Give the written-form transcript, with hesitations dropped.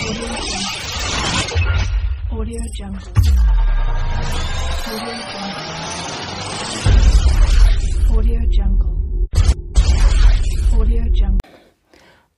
Audio Jungle. Audio Jungle. Audio Jungle.